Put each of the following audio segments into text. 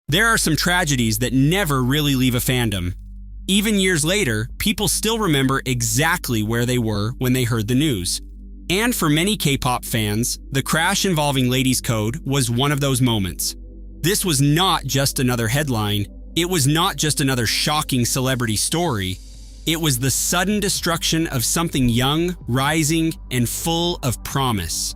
There are some tragedies that never really leave a fandom. Even years later, people still remember exactly where they were when they heard the news. And for many K-pop fans, the crash involving Ladies Code was one of those moments. This was not just another headline. It was not just another shocking celebrity story. It was the sudden destruction of something young, rising, and full of promise.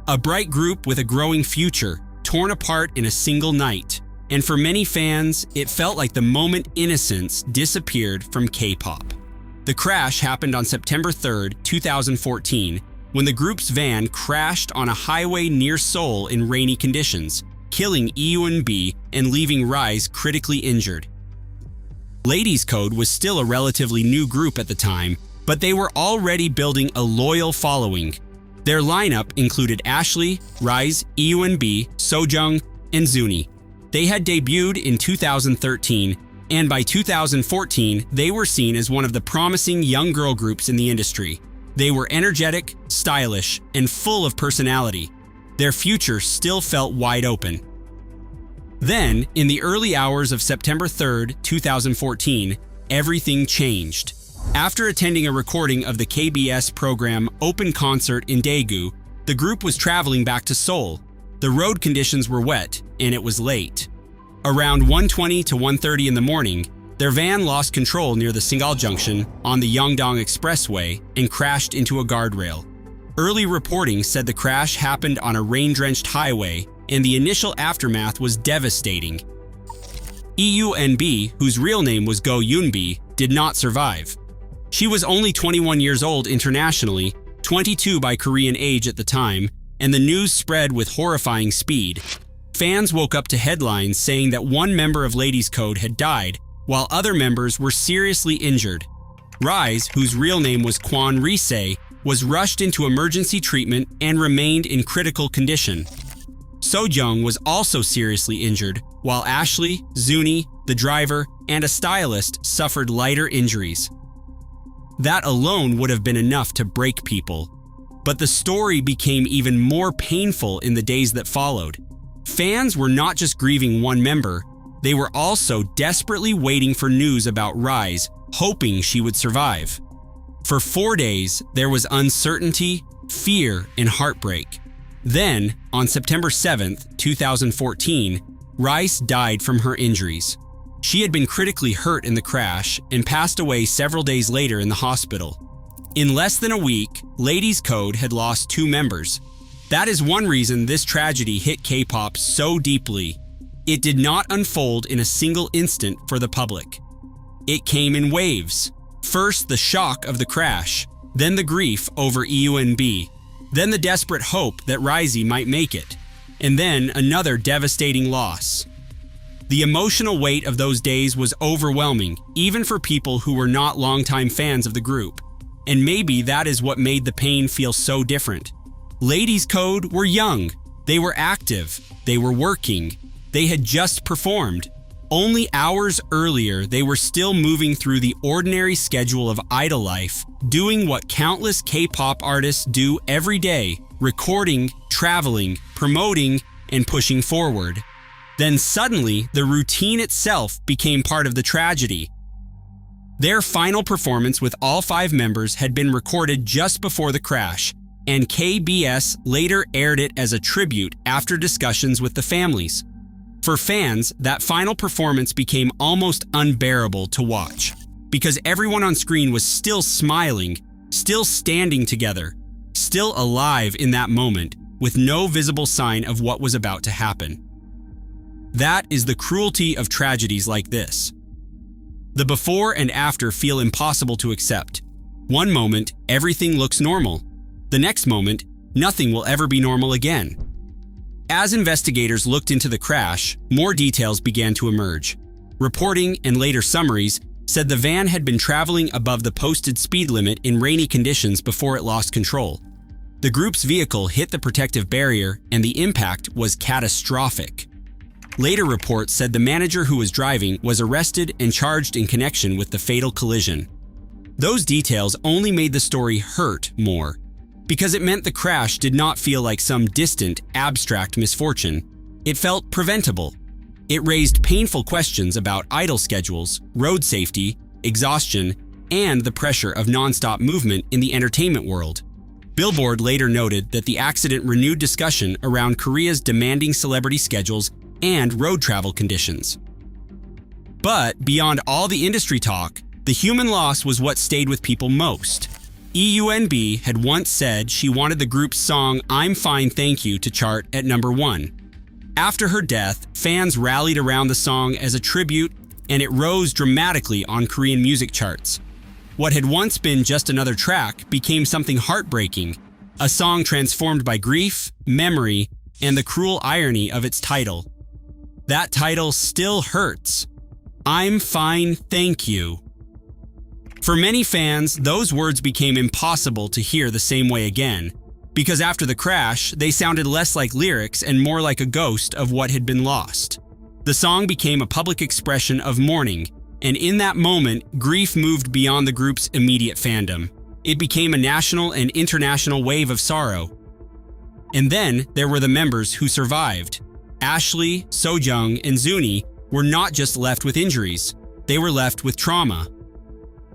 A bright group with a growing future, torn apart in a single night. And for many fans, it felt like the moment innocence disappeared from K-pop. The crash happened on September 3rd, 2014, when the group's van crashed on a highway near Seoul in rainy conditions, killing EunB and leaving Rise critically injured. Ladies Code was still a relatively new group at the time, but they were already building a loyal following. Their lineup included Ashley, Rise, EunB, Sojung, and Zuny. They had debuted in 2013, and by 2014, they were seen as one of the promising young girl groups in the industry. They were energetic, stylish, and full of personality. Their future still felt wide open. Then, in the early hours of September 3rd, 2014, everything changed. After attending a recording of the KBS program Open Concert in Daegu, the group was traveling back to Seoul. The road conditions were wet, and it was late. Around 1:20 to 1:30 in the morning, their van lost control near the Singal Junction on the Yeongdong Expressway and crashed into a guardrail. Early reporting said the crash happened on a rain-drenched highway, and the initial aftermath was devastating. EunB, whose real name was EunB, did not survive. She was only 21 years old internationally, 22 by Korean age at the time, and the news spread with horrifying speed. Fans woke up to headlines saying that one member of Ladies Code had died, while other members were seriously injured. Rise, whose real name was Kwon Rise, was rushed into emergency treatment and remained in critical condition. Sojung was also seriously injured, while Ashley, Zuny, the driver, and a stylist suffered lighter injuries. That alone would have been enough to break people. But the story became even more painful in the days that followed. Fans were not just grieving one member, they were also desperately waiting for news about Rise, hoping she would survive. For 4 days, there was uncertainty, fear, and heartbreak. Then, on September 7th, 2014, Rise died from her injuries. She had been critically hurt in the crash and passed away several days later in the hospital. In less than a week, Ladies Code had lost 2 members. That is one reason this tragedy hit K-pop so deeply. It did not unfold in a single instant for the public. It came in waves. First, the shock of the crash, then the grief over EunB, then the desperate hope that Rise might make it, and then another devastating loss. The emotional weight of those days was overwhelming, even for people who were not longtime fans of the group. And maybe that is what made the pain feel so different. Ladies Code were young, they were active, they were working, they had just performed. Only hours earlier, they were still moving through the ordinary schedule of idol life, doing what countless K-pop artists do every day, recording, traveling, promoting, and pushing forward. Then suddenly, the routine itself became part of the tragedy. Their final performance with all 5 members had been recorded just before the crash, and KBS later aired it as a tribute after discussions with the families. For fans, that final performance became almost unbearable to watch, because everyone on screen was still smiling, still standing together, still alive in that moment, with no visible sign of what was about to happen. That is the cruelty of tragedies like this. The before and after feel impossible to accept. One moment, everything looks normal. The next moment, nothing will ever be normal again. As investigators looked into the crash, more details began to emerge. Reporting and later summaries said the van had been traveling above the posted speed limit in rainy conditions before it lost control. The group's vehicle hit the protective barrier, and the impact was catastrophic. Later reports said the manager who was driving was arrested and charged in connection with the fatal collision. Those details only made the story hurt more, because it meant the crash did not feel like some distant, abstract misfortune. It felt preventable. It raised painful questions about idle schedules, road safety, exhaustion, and the pressure of non-stop movement in the entertainment world. Billboard later noted that the accident renewed discussion around Korea's demanding celebrity schedules and road travel conditions. But beyond all the industry talk, the human loss was what stayed with people most. EunB had once said she wanted the group's song "I'm Fine, Thank You" to chart at #1. After her death, fans rallied around the song as a tribute, and it rose dramatically on Korean music charts. What had once been just another track became something heartbreaking, a song transformed by grief, memory, and the cruel irony of its title. That title still hurts. "I'm Fine, Thank You." For many fans, those words became impossible to hear the same way again, because after the crash, they sounded less like lyrics and more like a ghost of what had been lost. The song became a public expression of mourning, and in that moment, grief moved beyond the group's immediate fandom. It became a national and international wave of sorrow. And then there were the members who survived. Ashley, Sojung, and Zuny were not just left with injuries, they were left with trauma.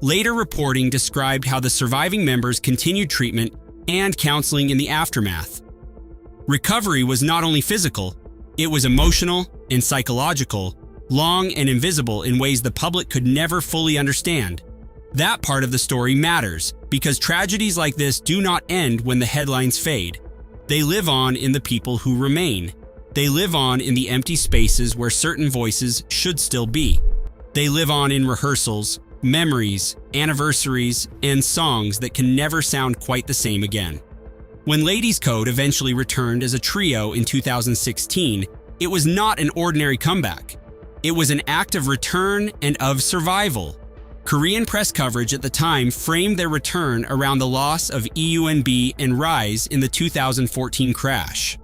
Later reporting described how the surviving members continued treatment and counseling in the aftermath. Recovery was not only physical, it was emotional and psychological, long and invisible in ways the public could never fully understand. That part of the story matters, because tragedies like this do not end when the headlines fade. They live on in the people who remain. They live on in the empty spaces where certain voices should still be. They live on in rehearsals, memories, anniversaries, and songs that can never sound quite the same again. When Ladies Code eventually returned as a trio in 2016, it was not an ordinary comeback. It was an act of return and of survival. Korean press coverage at the time framed their return around the loss of EunB and Rise in the 2014 crash.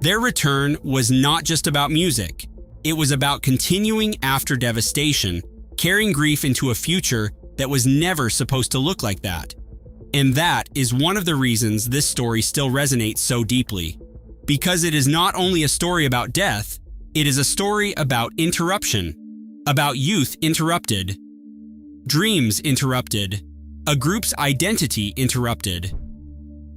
Their return was not just about music. It was about continuing after devastation, carrying grief into a future that was never supposed to look like that. And that is one of the reasons this story still resonates so deeply. Because it is not only a story about death, it is a story about interruption, about youth interrupted, dreams interrupted, a group's identity interrupted,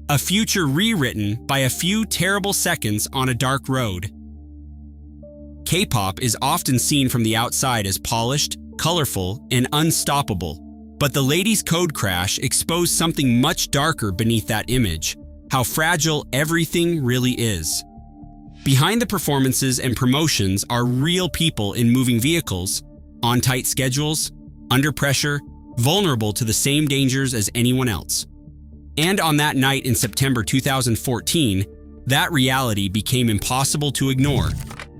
a future rewritten by a few terrible seconds on a dark road. K-pop is often seen from the outside as polished, colorful, and unstoppable, but the Ladies Code crash exposed something much darker beneath that image, how fragile everything really is. Behind the performances and promotions are real people in moving vehicles, on tight schedules, under pressure, vulnerable to the same dangers as anyone else. And on that night in September 2014, that reality became impossible to ignore.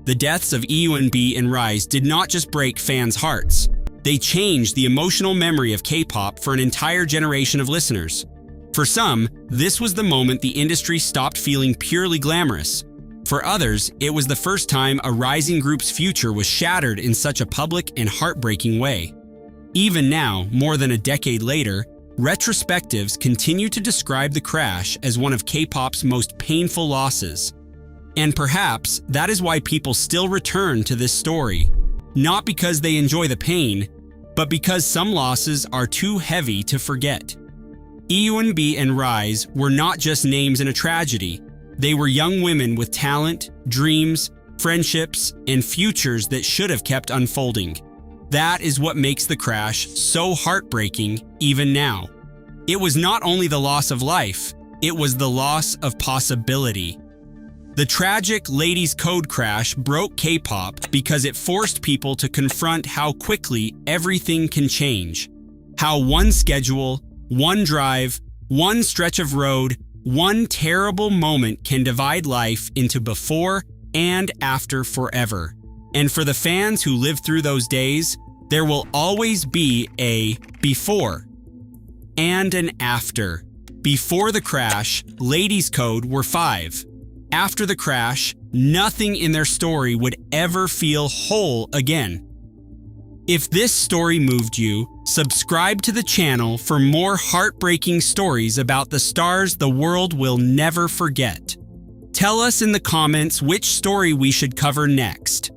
The deaths of EunB and Rise did not just break fans' hearts. They changed the emotional memory of K-pop for an entire generation of listeners. For some, this was the moment the industry stopped feeling purely glamorous. For others, it was the first time a rising group's future was shattered in such a public and heartbreaking way. Even now, more than a decade later, retrospectives continue to describe the crash as one of K-pop's most painful losses. And perhaps that is why people still return to this story. Not because they enjoy the pain, but because some losses are too heavy to forget. EunB and Rise were not just names in a tragedy. They were young women with talent, dreams, friendships, and futures that should have kept unfolding. That is what makes the crash so heartbreaking even now. It was not only the loss of life, it was the loss of possibility. The tragic Ladies Code crash broke K-pop because it forced people to confront how quickly everything can change. How one schedule, one drive, one stretch of road, one terrible moment can divide life into before and after forever. And for the fans who lived through those days, there will always be a before and an after. Before the crash, Ladies Code were 5. After the crash, nothing in their story would ever feel whole again. If this story moved you, subscribe to the channel for more heartbreaking stories about the stars the world will never forget. Tell us in the comments which story we should cover next.